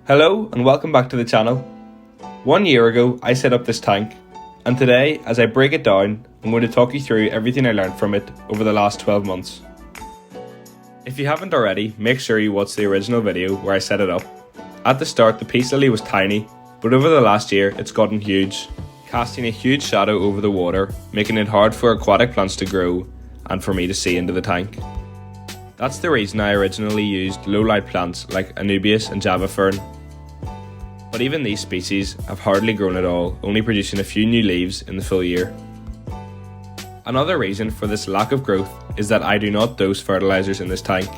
Hello and welcome back to the channel. 1 year ago I set up this tank, and today as I break it down I'm going to talk you through everything I learned from it over the last 12 months. If you haven't already, make sure you watch the original video where I set it up. At the start the peace lily was tiny, but over the last year it's gotten huge, casting a huge shadow over the water, making it hard for aquatic plants to grow and for me to see into the tank. That's the reason I originally used low light plants like Anubias and Java Fern. But even these species have hardly grown at all, only producing a few new leaves in the full year. Another reason for this lack of growth is that I do not dose fertilizers in this tank.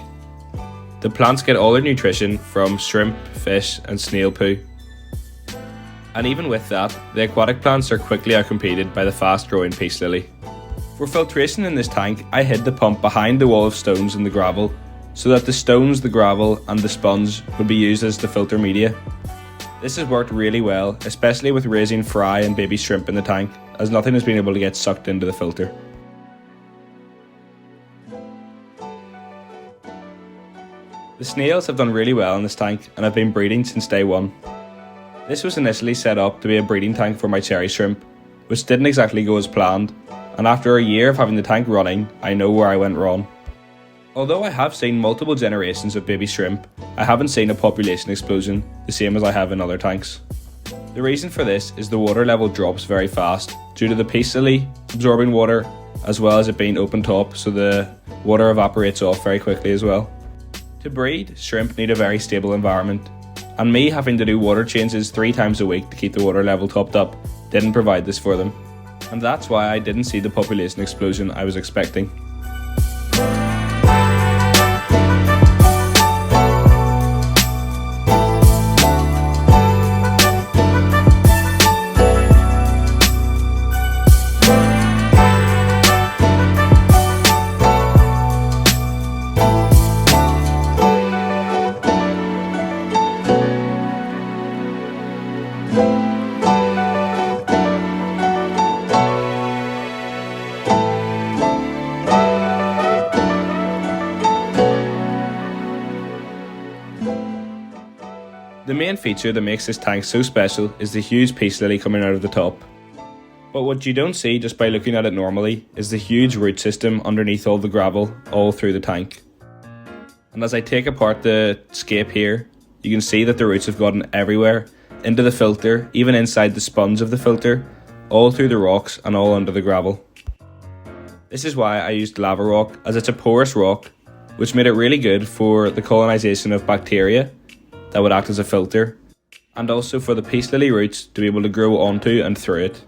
The plants get all their nutrition from shrimp, fish and snail poo. And even with that, the aquatic plants are quickly outcompeted by the fast growing peace lily. For filtration in this tank, I hid the pump behind the wall of stones and the gravel, so that the stones, the gravel and the sponge would be used as the filter media. This has worked really well, especially with raising fry and baby shrimp in the tank, as nothing has been able to get sucked into the filter. The snails have done really well in this tank and have been breeding since day one. This was initially set up to be a breeding tank for my cherry shrimp, which didn't exactly go as planned, and after a year of having the tank running, I know where I went wrong. Although I have seen multiple generations of baby shrimp, I haven't seen a population explosion the same as I have in other tanks. The reason for this is the water level drops very fast due to the peace lily absorbing water, as well as it being open top, so the water evaporates off very quickly as well. To breed, shrimp need a very stable environment, and me having to do water changes 3 times a week to keep the water level topped up didn't provide this for them, and that's why I didn't see the population explosion I was expecting. The main feature that makes this tank so special is the huge peace lily coming out of the top. But what you don't see just by looking at it normally is the huge root system underneath all the gravel all through the tank. And as I take apart the scape here, you can see that the roots have gotten everywhere, into the filter, even inside the sponge of the filter, all through the rocks and all under the gravel. This is why I used lava rock, as it's a porous rock, which made it really good for the colonization of bacteria that would act as a filter, and also for the peace lily roots to be able to grow onto and through it.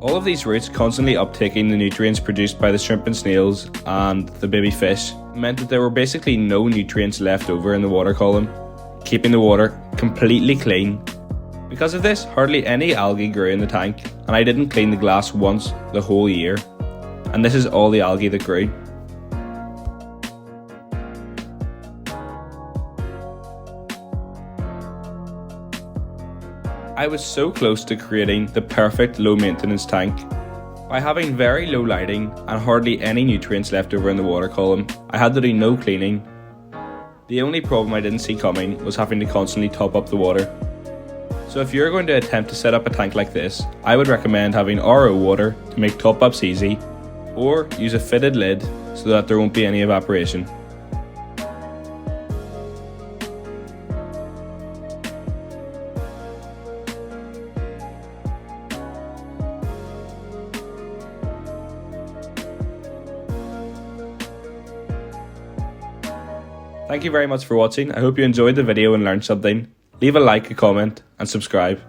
All of these roots constantly uptaking the nutrients produced by the shrimp and snails and the baby fish meant that there were basically no nutrients left over in the water column, keeping the water completely clean. Because of this, hardly any algae grew in the tank, and I didn't clean the glass once the whole year, and this is all the algae that grew. I was so close to creating the perfect low maintenance tank. By having very low lighting and hardly any nutrients left over in the water column, I had to do no cleaning. The only problem I didn't see coming was having to constantly top up the water. So if you're going to attempt to set up a tank like this, I would recommend having RO water to make top ups easy, or use a fitted lid so that there won't be any evaporation. Thank you very much for watching. I hope you enjoyed the video and learned something. Leave a like, a comment and subscribe.